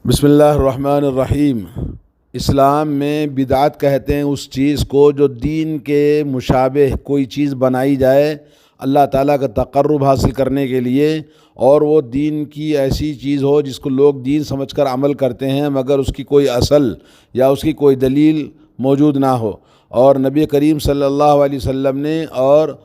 بسم اللہ الرحمن الرحیم۔ اسلام میں بدعت کہتے ہیں اس چیز کو جو دین کے مشابہ کوئی چیز بنائی جائے اللہ تعالیٰ کا تقرب حاصل کرنے کے لیے، اور وہ دین کی ایسی چیز ہو جس کو لوگ دین سمجھ کر عمل کرتے ہیں مگر اس کی کوئی اصل یا اس کی کوئی دلیل موجود نہ ہو۔ اور نبی کریم صلی اللہ علیہ وسلم نے اور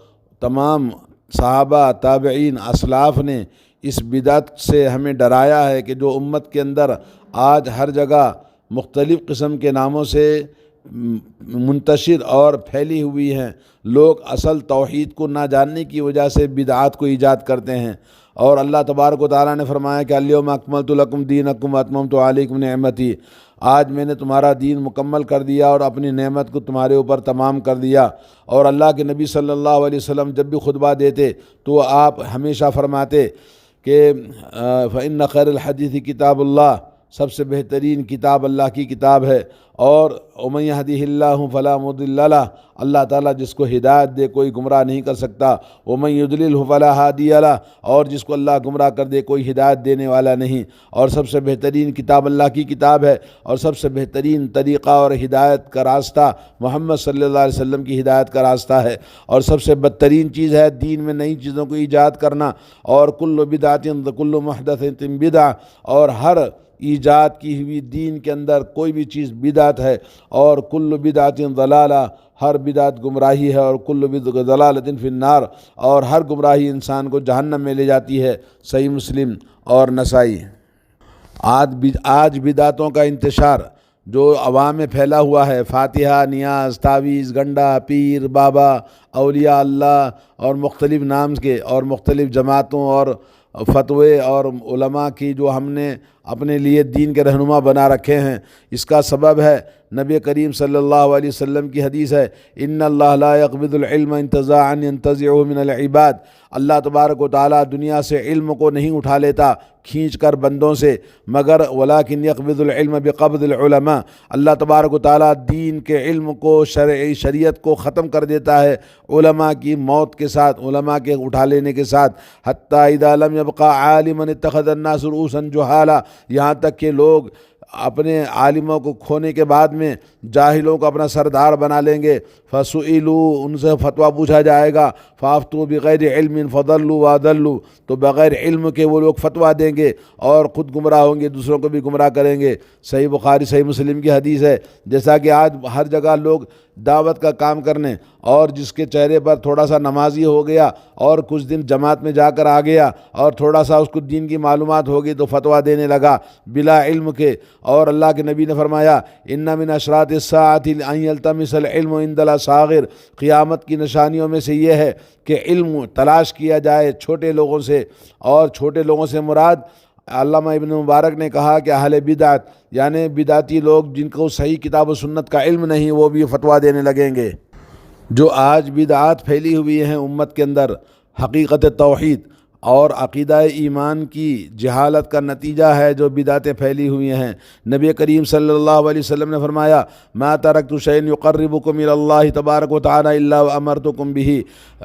تمام صحابہ، تابعین، اسلاف نے اس بدعت سے ہمیں ڈرایا ہے کہ جو امت کے اندر آج ہر جگہ مختلف قسم کے ناموں سے منتشر اور پھیلی ہوئی ہیں، لوگ اصل توحید کو نہ جاننے کی وجہ سے بدعات کو ایجاد کرتے ہیں۔ اور اللہ تبارک و تعالیٰ نے فرمایا کہ الیوم اکملت لکم دینکم واتممت علیکم نعمتی، آج میں نے تمہارا دین مکمل کر دیا اور اپنی نعمت کو تمہارے اوپر تمام کر دیا۔ اور اللہ کے نبی صلی اللہ علیہ وسلم جب بھی خطبہ دیتے تو آپ ہمیشہ فرماتے کہ فإن خیر الحدیث کتاب اللہ، سب سے بہترین کتاب اللہ کی کتاب ہے، اور ومن یہدہ اللہ فلا مضل لہ، اللہ تعالیٰ جس کو ہدایت دے کوئی گمراہ نہیں کر سکتا، ومن یضللہ فلا ہادی لہ، اور جس کو اللہ گمراہ کر دے کوئی ہدایت دینے والا نہیں۔ اور سب سے بہترین کتاب اللہ کی کتاب ہے، اور سب سے بہترین طریقہ اور ہدایت کا راستہ محمد صلی اللہ علیہ وسلم کی ہدایت کا راستہ ہے، اور سب سے بدترین چیز ہے دین میں نئی چیزوں کو ایجاد کرنا۔ اور کل بدعۃ کل محدثۃ بدعہ، اور ہر ایجاد کی ہوئی دین کے اندر کوئی بھی چیز بدعت ہے، اور کل بدعۃ ضلالہ، ہر بدعت گمراہی ہے، اور کل ضلالۃ فی النار، اور ہر گمراہی انسان کو جہنم میں لے جاتی ہے۔ صحیح مسلم اور نسائی۔ آج بدعتوں کا انتشار جو عوام میں پھیلا ہوا ہے، فاتحہ، نیاز، تعویذ، گنڈا، پیر، بابا، اولیاء اللہ اور مختلف نام کے اور مختلف جماعتوں اور فتوے اور علماء کی جو ہم نے اپنے لیے دین کے رہنما بنا رکھے ہیں، اس کا سبب ہے نبی کریم صلی اللہ علیہ وسلم کی حدیث ہے ان اللہ لا يقبض العلم انتزاعا ينتزعه من العباد، اللہ تبارک و تعالیٰ دنیا سے علم کو نہیں اٹھا لیتا کھینچ کر بندوں سے، مگر ولکن يقبض العلم بقبض العلماء، اللہ تبارک و تعالیٰ دین کے علم کو شریعت کو ختم کر دیتا ہے علماء کی موت کے ساتھ، علماء کے اٹھا لینے کے ساتھ، حتی اذا لم يبقى عالما اتخذ الناس رؤوسا جہالا، یہاں تک کہ لوگ اپنے عالموں کو کھونے کے بعد میں جاہلوں کو اپنا سردار بنا لیں گے، فسئلوا، ان سے فتویٰ پوچھا جائے گا، فافتوا بغیر علم فضلوا واضلوا، تو بغیر علم کے وہ لوگ فتویٰ دیں گے اور خود گمراہ ہوں گے، دوسروں کو بھی گمراہ کریں گے۔ صحیح بخاری صحیح مسلم کی حدیث ہے۔ جیسا کہ آج ہر جگہ لوگ دعوت کا کام کرنے، اور جس کے چہرے پر تھوڑا سا نمازی ہو گیا اور کچھ دن جماعت میں جا کر آ گیا اور تھوڑا سا اس کو دین کی معلومات ہوگی تو فتویٰ دینے لگا بلا علم کے۔ اور اللہ کے نبی نے فرمایا ان من اشراط الساعۃ ان یلتمس العلم عند الاصاغر، قیامت کی نشانیوں میں سے یہ ہے کہ علم تلاش کیا جائے چھوٹے لوگوں سے، اور چھوٹے لوگوں سے مراد علامہ ابن مبارک نے کہا کہ اہل بدعت، یعنی بدعتی لوگ جن کو صحیح کتاب و سنت کا علم نہیں، وہ بھی فتویٰ دینے لگیں گے۔ جو آج بدعات پھیلی ہوئی ہیں امت کے اندر، حقیقت توحید اور عقیدہ ایمان کی جہالت کا نتیجہ ہے جو بدعتیں پھیلی ہوئی ہیں۔ نبی کریم صلی اللہ علیہ وسلم نے فرمایا ما ترکت شیئا یقربکم الی اللہ تبارک و تعالی الا وامرتکم بہ،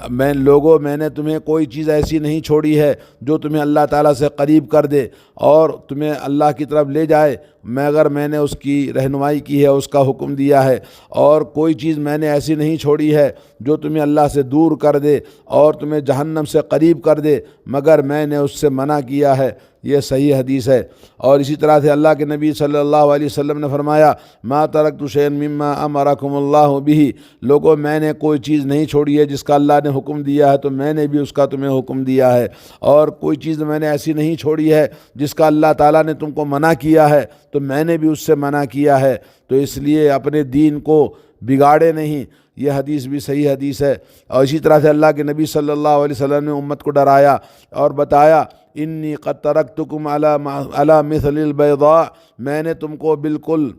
میں نے تمہیں کوئی چیز ایسی نہیں چھوڑی ہے جو تمہیں اللہ تعالیٰ سے قریب کر دے اور تمہیں اللہ کی طرف لے جائے مگر میں نے اس کی رہنمائی کی ہے، اس کا حکم دیا ہے، اور کوئی چیز میں نے ایسی نہیں چھوڑی ہے جو تمہیں اللہ سے دور کر دے اور تمہیں جہنم سے قریب کر دے مگر میں نے اس سے منع کیا ہے۔ یہ صحیح حدیث ہے۔ اور اسی طرح سے اللہ کے نبی صلی اللہ علیہ وسلم نے فرمایا ما ترکت شیئا مما امرکم اللہ بہ، لوگوں میں نے کوئی چیز نہیں چھوڑی ہے جس کا اللہ نے حکم دیا ہے تو میں نے بھی اس کا تمہیں حکم دیا ہے، اور کوئی چیز میں نے ایسی نہیں چھوڑی ہے جس کا اللہ تعالیٰ نے تم کو منع کیا ہے تو میں نے بھی اس سے منع کیا ہے، تو اس لیے اپنے دین کو بگاڑے نہیں۔ یہ حدیث بھی صحیح حدیث ہے۔ اور اسی طرح سے اللہ کے نبی صلی اللہ علیہ وسلم نے امت کو ڈرایا اور بتایا انی قد ترکتکم علی مثل البیضاء، میں نے تم کو بالکل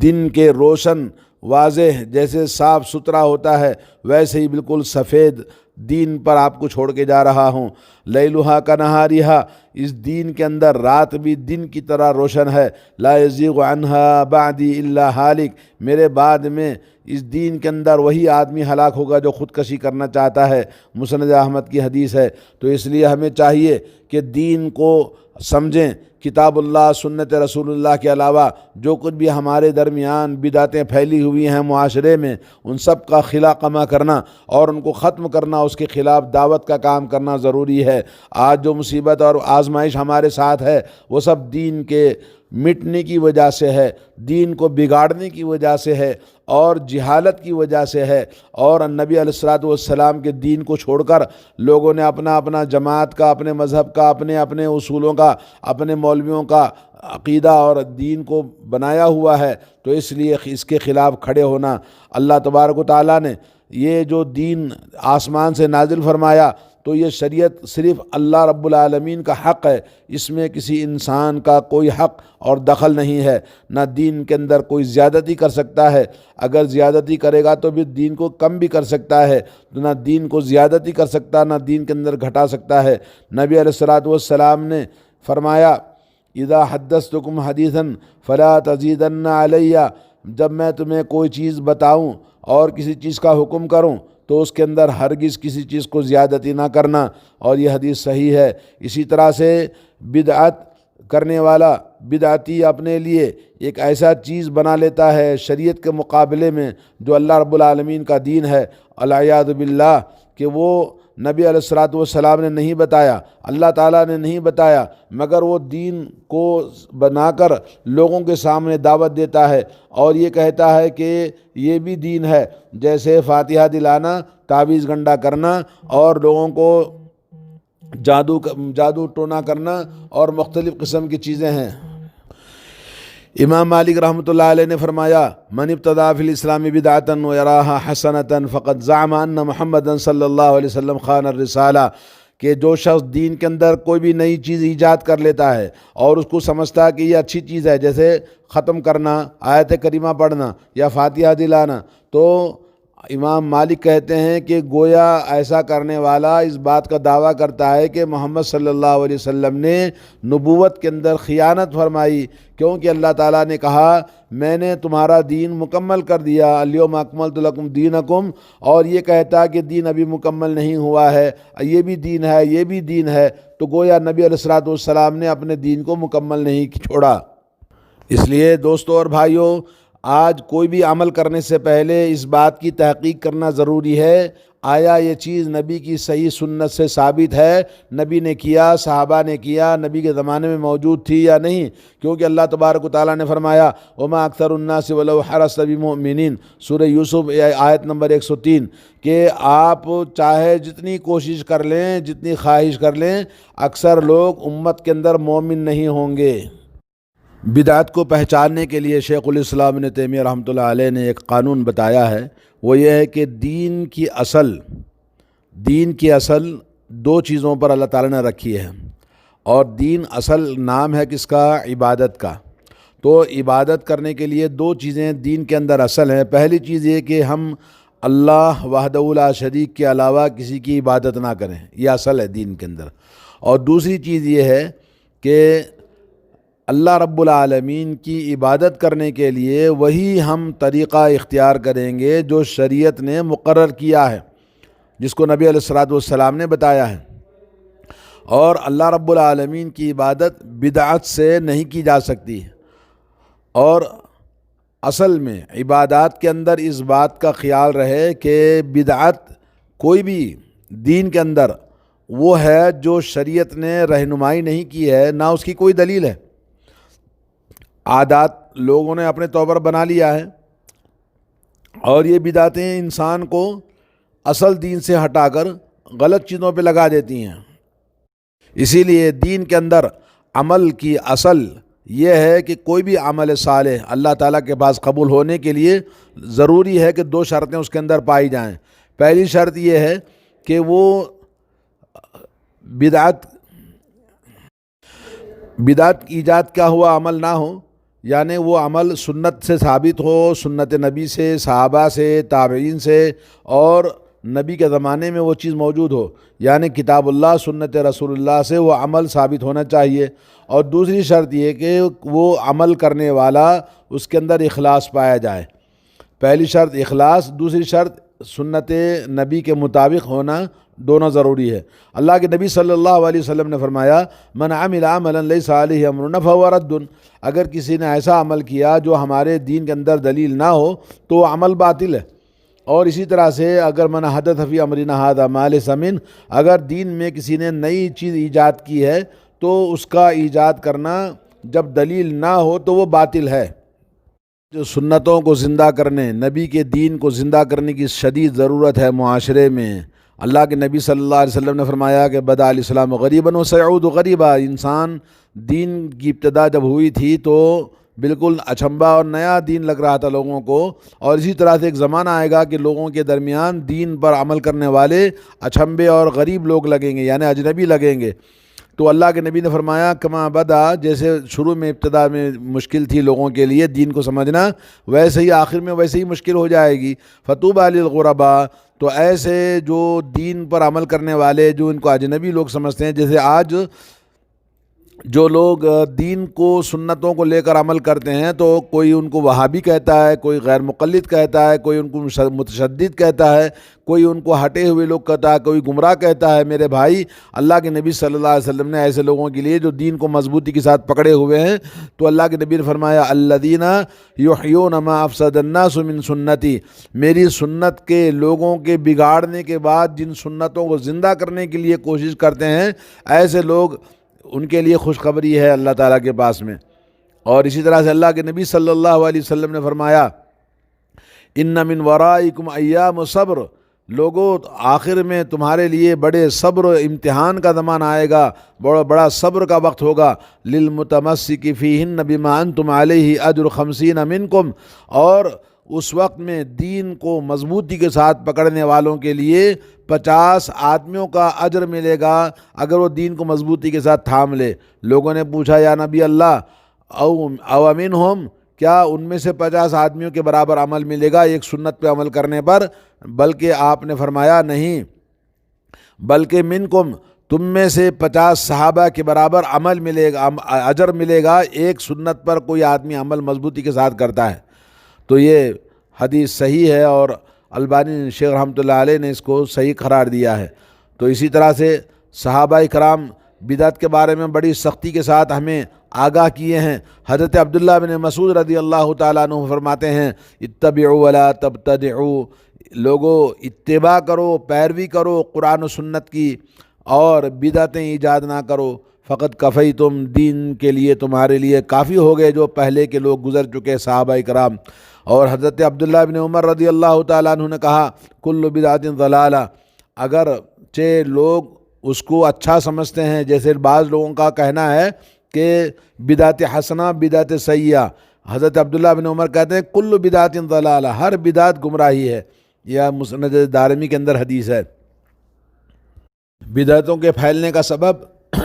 دن کے روشن واضح جیسے صاف ستھرا ہوتا ہے ویسے ہی بالکل سفید دین پر آپ کو چھوڑ کے جا رہا ہوں، لیلھا کنہارھا، اس دین کے اندر رات بھی دن کی طرح روشن ہے، لا یزیغ عنہا بعدی الا ہالک، میرے بعد میں اس دین کے اندر وہی آدمی ہلاک ہوگا جو خودکشی کرنا چاہتا ہے۔ مسند احمد کی حدیث ہے۔ تو اس لیے ہمیں چاہیے کہ دین کو سمجھیں کتاب اللہ سنت رسول اللہ کے علاوہ جو کچھ بھی ہمارے درمیان بدعتیں پھیلی ہوئی ہیں معاشرے میں، ان سب کا خلا قمع کرنا اور ان کو ختم کرنا، اس کے خلاف دعوت کا کام کرنا ضروری ہے۔ آج جو مصیبت اور آزمائش ہمارے ساتھ ہے وہ سب دین کے مٹنے کی وجہ سے ہے، دین کو بگاڑنے کی وجہ سے ہے اور جہالت کی وجہ سے ہے، اور نبی علیہ الصلوۃ والسلام کے دین کو چھوڑ کر لوگوں نے اپنا اپنا جماعت کا، اپنے مذہب کا، اپنے اپنے اصولوں کا، اپنے مولویوں کا عقیدہ اور دین کو بنایا ہوا ہے۔ تو اس لیے اس کے خلاف کھڑے ہونا، اللہ تبارک و تعالیٰ نے یہ جو دین آسمان سے نازل فرمایا تو یہ شریعت صرف اللہ رب العالمین کا حق ہے، اس میں کسی انسان کا کوئی حق اور دخل نہیں ہے۔ نہ دین کے اندر کوئی زیادتی کر سکتا ہے، اگر زیادتی کرے گا تو بھی دین کو کم بھی کر سکتا ہے، تو نہ دین کو زیادتی کر سکتا نہ دین کے اندر گھٹا سکتا ہے۔ نبی علیہ الصلوۃ والسلام نے فرمایا اذا حدثتکم حدیثا فلا تزیدن علی، جب میں تمہیں کوئی چیز بتاؤں اور کسی چیز کا حکم کروں تو اس کے اندر ہرگز کسی چیز کو زیادتی نہ کرنا، اور یہ حدیث صحیح ہے۔ اسی طرح سے بدعت کرنے والا بدعتی اپنے لیے ایک ایسا چیز بنا لیتا ہے شریعت کے مقابلے میں جو اللہ رب العالمین کا دین ہے، العیاذ باللہ، کہ وہ نبی علیہ الصلوۃ والسلام نے نہیں بتایا، اللہ تعالیٰ نے نہیں بتایا، مگر وہ دین کو بنا کر لوگوں کے سامنے دعوت دیتا ہے اور یہ کہتا ہے کہ یہ بھی دین ہے، جیسے فاتحہ دلانا، تعویذ گنڈا کرنا اور لوگوں کو جادو ٹونا کرنا اور مختلف قسم کی چیزیں ہیں۔ امام مالک رحمۃ اللہ علیہ نے فرمایا من ابتدع فی الاسلام بدعۃ ویراھا حسنۃ فقد زعم ان محمد صلی اللہ علیہ وسلم خان الرسالہ، کہ جو شخص دین کے اندر کوئی بھی نئی چیز ایجاد کر لیتا ہے اور اس کو سمجھتا ہے کہ یہ اچھی چیز ہے، جیسے ختم کرنا، آیت کریمہ پڑھنا یا فاتحہ دلانا، تو امام مالک کہتے ہیں کہ گویا ایسا کرنے والا اس بات کا دعویٰ کرتا ہے کہ محمد صلی اللہ علیہ وسلم نے نبوت کے اندر خیانت فرمائی، کیونکہ اللہ تعالیٰ نے کہا میں نے تمہارا دین مکمل کر دیا، الیوم اکملت لکم دینکم، اور یہ کہتا کہ دین ابھی مکمل نہیں ہوا ہے، یہ بھی دین ہے، یہ بھی دین ہے، تو گویا نبی علیہ الصلوۃ والسلام نے اپنے دین کو مکمل نہیں چھوڑا۔ اس لیے دوستو اور بھائیوں، آج کوئی بھی عمل کرنے سے پہلے اس بات کی تحقیق کرنا ضروری ہے، آیا یہ چیز نبی کی صحیح سنت سے ثابت ہے، نبی نے کیا، صحابہ نے کیا، نبی کے زمانے میں موجود تھی یا نہیں، کیونکہ اللہ تبارک و تعالیٰ نے فرمایا وما اکثر الناس ولو حرصت بمؤمنین، سورہ یوسف آیت نمبر 103، کہ آپ چاہے جتنی کوشش کر لیں، جتنی خواہش کر لیں، اکثر لوگ امت کے اندر مومن نہیں ہوں گے۔ بدعت کو پہچاننے کے لیے شیخ الاسلام ابن تیمیہ رحمۃ اللہ علیہ نے ایک قانون بتایا ہے، وہ یہ ہے کہ دین کی اصل دو چیزوں پر اللہ تعالیٰ نے رکھی ہے، اور دین اصل نام ہے کس کا؟ عبادت کا۔ تو عبادت کرنے کے لیے دو چیزیں دین کے اندر اصل ہیں۔ پہلی چیز یہ کہ ہم اللہ وحدہ لا شریک کے علاوہ کسی کی عبادت نہ کریں، یہ اصل ہے دین کے اندر۔ اور دوسری چیز یہ ہے کہ اللہ رب العالمین کی عبادت کرنے کے لیے وہی ہم طریقہ اختیار کریں گے جو شریعت نے مقرر کیا ہے، جس کو نبی علیہ الصلوۃ والسلام نے بتایا ہے، اور اللہ رب العالمین کی عبادت بدعت سے نہیں کی جا سکتی۔ اور اصل میں عبادات کے اندر اس بات کا خیال رہے کہ بدعت کوئی بھی دین کے اندر وہ ہے جو شریعت نے رہنمائی نہیں کی ہے، نہ اس کی کوئی دلیل ہے، عادات لوگوں نے اپنے طور پر بنا لیا ہے، اور یہ بدعتیں انسان کو اصل دین سے ہٹا کر غلط چیزوں پہ لگا دیتی ہیں۔ اسی لیے دین کے اندر عمل کی اصل یہ ہے کہ کوئی بھی عمل صالح اللہ تعالیٰ کے پاس قبول ہونے کے لیے ضروری ہے کہ دو شرطیں اس کے اندر پائی جائیں۔ پہلی شرط یہ ہے کہ وہ بدعت ایجاد کیا ہوا عمل نہ ہو، یعنی وہ عمل سنت سے ثابت ہو، سنت نبی سے، صحابہ سے، تابعین سے، اور نبی کے زمانے میں وہ چیز موجود ہو، یعنی کتاب اللہ سنت رسول اللہ سے وہ عمل ثابت ہونا چاہیے۔ اور دوسری شرط یہ کہ وہ عمل کرنے والا اس کے اندر اخلاص پایا جائے۔ پہلی شرط اخلاص، دوسری شرط سنت نبی کے مطابق ہونا دونوں ضروری ہے۔ اللہ کے نبی صلی اللہ علیہ وسلم نے فرمایا من عمل عملا لیس علیہ امرنا فہو رد، اگر کسی نے ایسا عمل کیا جو ہمارے دین کے اندر دلیل نہ ہو تو وہ عمل باطل ہے۔ اور اسی طرح سے اگر من حدث فی امرنا ھذا ما لیس منہ، اگر دین میں کسی نے نئی چیز ایجاد کی ہے تو اس کا ایجاد کرنا جب دلیل نہ ہو تو وہ باطل ہے۔ جو سنتوں کو زندہ کرنے، نبی کے دین کو زندہ کرنے کی شدید ضرورت ہے معاشرے میں۔ اللہ کے نبی صلی اللہ علیہ وسلم نے فرمایا کہ بدأ الاسلام غریباً وسیعود غریبا، انسان دین کی ابتدا جب ہوئی تھی تو بالکل اچنبھا اور نیا دین لگ رہا تھا لوگوں کو، اور اسی طرح سے ایک زمانہ آئے گا کہ لوگوں کے درمیان دین پر عمل کرنے والے اچنبھے اور غریب لوگ لگیں گے، یعنی اجنبی لگیں گے۔ تو اللہ کے نبی نے فرمایا کما بدا، جیسے شروع میں ابتدا میں مشکل تھی لوگوں کے لیے دین کو سمجھنا، ویسے ہی آخر میں ویسے ہی مشکل ہو جائے گی۔ فطوبی للغرباء، تو ایسے جو دین پر عمل کرنے والے جو ان کو اجنبی لوگ سمجھتے ہیں، جیسے آج جو لوگ دین کو سنتوں کو لے کر عمل کرتے ہیں تو کوئی ان کو وہابی کہتا ہے، کوئی غیر مقلد کہتا ہے، کوئی ان کو متشدد کہتا ہے، کوئی ان کو ہٹے ہوئے لوگ کہتا ہے، کوئی گمراہ کہتا ہے۔ میرے بھائی، اللہ کے نبی صلی اللہ علیہ وسلم نے ایسے لوگوں کے لیے جو دین کو مضبوطی کے ساتھ پکڑے ہوئے ہیں، تو اللہ کے نبی نے فرمایا الذین یحیون ما افسد الناس من سنتی، میری سنت کے لوگوں کے بگاڑنے کے بعد جن سنتوں کو زندہ کرنے کے لیے کوشش کرتے ہیں، ایسے لوگ، ان کے لیے خوشخبری ہے اللہ تعالیٰ کے پاس میں۔ اور اسی طرح سے اللہ کے نبی صلی اللہ علیہ وسلم نے فرمایا ان من ورائکم ایام صبر، لوگوں آخر میں تمہارے لیے بڑے صبر و امتحان کا زمانہ آئے گا، بڑا صبر کا وقت ہوگا۔ للمتمسک فیہن بما انتم علیہ اجر 50 منکم، اور اس وقت میں دین کو مضبوطی کے ساتھ پکڑنے والوں کے لیے 50 آدمیوں کا اجر ملے گا اگر وہ دین کو مضبوطی کے ساتھ تھام لے۔ لوگوں نے پوچھا یا نبی اللہ او منہم، کیا ان میں سے 50 آدمیوں کے برابر عمل ملے گا ایک سنت پہ عمل کرنے پر؟ بلکہ آپ نے فرمایا نہیں، بلکہ منکم، تم میں سے 50 صحابہ کے برابر عمل ملے گا، اجر ملے گا ایک سنت پر کوئی آدمی عمل مضبوطی کے ساتھ کرتا ہے۔ تو یہ حدیث صحیح ہے اور البانی شیخ رحمۃ اللہ علیہ نے اس کو صحیح قرار دیا ہے۔ تو اسی طرح سے صحابہ کرام بدعت کے بارے میں بڑی سختی کے ساتھ ہمیں آگاہ کیے ہیں۔ حضرت عبداللہ بن مسعود رضی اللہ تعالیٰ عنہ فرماتے ہیں اتبعوا ولا تبتدعوا، لوگوں اتباع کرو، پیروی کرو قرآن و سنت کی، اور بدعتیں ایجاد نہ کرو۔ فقط کفیتم، دین کے لیے تمہارے لیے کافی ہو گئے جو پہلے کے لوگ گزر چکے صحابہ کرام۔ اور حضرت عبداللہ بن عمر رضی اللہ تعالیٰ عنہ نے کہا کل بدعت ضلالہ، اگرچہ لوگ اس کو اچھا سمجھتے ہیں، جیسے بعض لوگوں کا کہنا ہے کہ بدعت حسنہ بدعت سیئہ، حضرت عبداللہ بن عمر کہتے ہیں کل بدعت ضلالہ، ہر بدعت گمراہی ہے۔ یہ مسند دارمی کے اندر حدیث ہے۔ بدعتوں کے پھیلنے کا سبب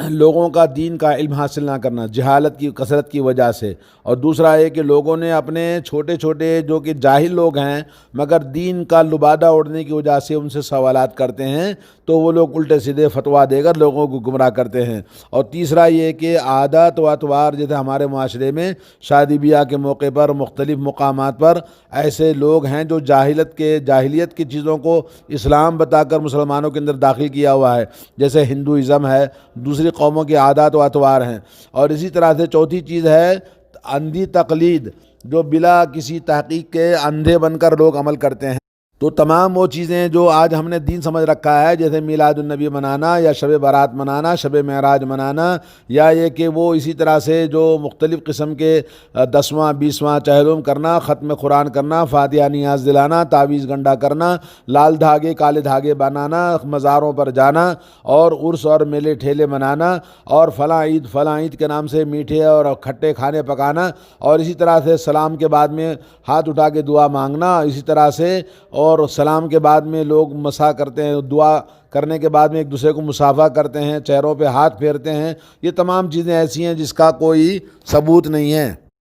لوگوں کا دین کا علم حاصل نہ کرنا، جہالت کی کثرت کی وجہ سے، اور دوسرا ہے کہ لوگوں نے اپنے چھوٹے چھوٹے جو کہ جاہل لوگ ہیں مگر دین کا لبادہ اوڑھنے کی وجہ سے ان سے سوالات کرتے ہیں تو وہ لوگ الٹے سیدھے فتویٰ دے کر لوگوں کو گمراہ کرتے ہیں۔ اور تیسرا یہ کہ عادات و اطوار، جیسے ہمارے معاشرے میں شادی بیاہ کے موقع پر مختلف مقامات پر ایسے لوگ ہیں جو جاہلیت کی چیزوں کو اسلام بتا کر مسلمانوں کے اندر داخل کیا ہوا ہے، جیسے ہندوازم ہے، دوسری قوموں کے عادات و اطوار ہیں۔ اور اسی طرح سے چوتھی چیز ہے اندھی تقلید، جو بلا کسی تحقیق کے اندھے بن کر لوگ عمل کرتے ہیں۔ تو تمام وہ چیزیں جو آج ہم نے دین سمجھ رکھا ہے، جیسے میلاد النبی منانا یا شب برات منانا، شب معراج منانا، یا یہ کہ وہ اسی طرح سے جو مختلف قسم کے 10واں 20واں چہلم کرنا، ختم قرآن کرنا، فاتحہ نیاز دلانا، تعویذ گنڈا کرنا، لال دھاگے کالے دھاگے بنانا، مزاروں پر جانا اور عرس اور میلے ٹھیلے منانا، اور فلاں عید کے نام سے میٹھے اور کھٹے کھانے پکانا، اور اسی طرح سے سلام کے بعد میں ہاتھ اٹھا کے دعا مانگنا، اسی طرح سے اور سلام کے بعد میں لوگ مسا کرتے ہیں، دعا کرنے کے بعد میں ایک دوسرے کو مصافحہ کرتے ہیں، چہروں پہ ہاتھ پھیرتے ہیں۔ یہ تمام چیزیں ایسی ہیں جس کا کوئی ثبوت نہیں ہے،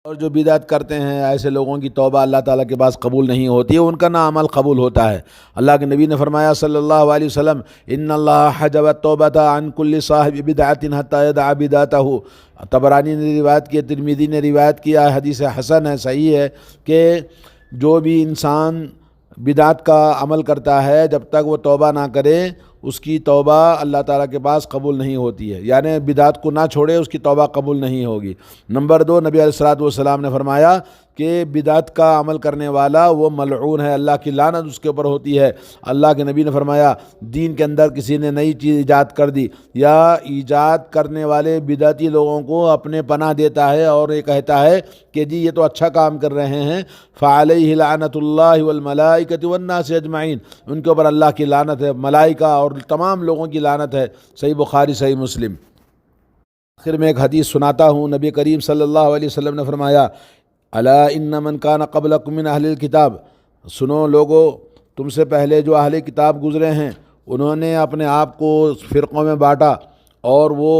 اور جو بدعت کرتے ہیں ایسے لوگوں کی توبہ اللہ تعالیٰ کے پاس قبول نہیں ہوتی ہے، ان کا نہ عمل قبول ہوتا ہے۔ اللہ کے نبی نے فرمایا صلی اللہ علیہ وسلم ان اللہ حجب التوبۃ عن کل صاحب بدعۃ حتی یدع بدعتہ، طبرانی نے روایت کی، ترمذی نے روایت کیا ہے، حدیث حسن ہے، صحیح ہے، کہ جو بھی انسان بدعت کا عمل کرتا ہے جب تک وہ توبہ نہ کرے اس کی توبہ اللہ تعالیٰ کے پاس قبول نہیں ہوتی ہے، یعنی بدعت کو نہ چھوڑے اس کی توبہ قبول نہیں ہوگی۔ نمبر 2، نبی علیہ الصلوۃ والسلام نے فرمایا کہ بدعت کا عمل کرنے والا وہ ملعون ہے، اللہ کی لعنت اس کے اوپر ہوتی ہے۔ اللہ کے نبی نے فرمایا دین کے اندر کسی نے نئی چیز ایجاد کر دی یا ایجاد کرنے والے بدعتی لوگوں کو اپنے پناہ دیتا ہے اور یہ کہتا ہے کہ جی یہ تو اچھا کام کر رہے ہیں، فعلیہ لعنت اللہ والملائکۃ والناس اجمعین، ان کے اوپر اللہ کی لعنت ہے، ملائکہ اور تمام لوگوں کی لعنت ہے۔ صحیح بخاری، صحیح مسلم۔ آخر میں ایک حدیث سناتا ہوں، نبی کریم صلی اللہ علیہ وسلم نے فرمایا الا ان من کان قبلکم من اہل الکتاب، سنو لوگو تم سے پہلے جو اہل کتاب گزرے ہیں انہوں نے اپنے آپ کو فرقوں میں بانٹا اور وہ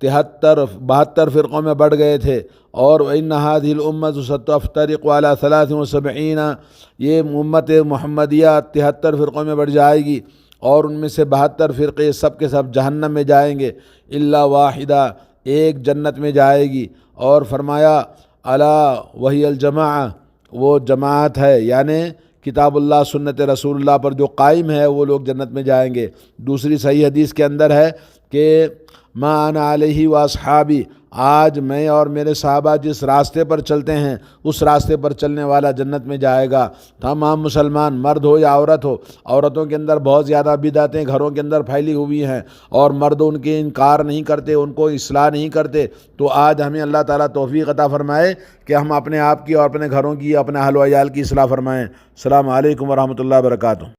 72 فرقوں میں بڑھ گئے تھے، اور ان هذه الامه ستفترق على 73، یہ امت محمدیہ 73 فرقوں میں بڑھ جائے گی اور ان میں سے 72 فرقے سب کے سب جہنم میں جائیں گے، الا واحدہ، ایک جنت میں جائے گی۔ اور فرمایا الا وہی الجماعہ، وہ جماعت ہے، یعنی کتاب اللہ سنت رسول اللہ پر جو قائم ہے وہ لوگ جنت میں جائیں گے۔ دوسری صحیح حدیث کے اندر ہے کہ ما انا علیہ واصحابی، آج میں اور میرے صحابہ جس راستے پر چلتے ہیں اس راستے پر چلنے والا جنت میں جائے گا۔ تمام مسلمان مرد ہو یا عورت ہو، عورتوں کے اندر بہت زیادہ بدعتیں گھروں کے اندر پھیلی ہوئی ہیں اور مرد ان کے انکار نہیں کرتے، ان کو اصلاح نہیں کرتے، تو آج ہمیں اللہ تعالیٰ توفیق عطا فرمائے کہ ہم اپنے آپ کی اور اپنے گھروں کی، اپنے اہل و عیال کی اصلاح فرمائیں۔ السلام علیکم ورحمۃ اللہ وبرکاتہ۔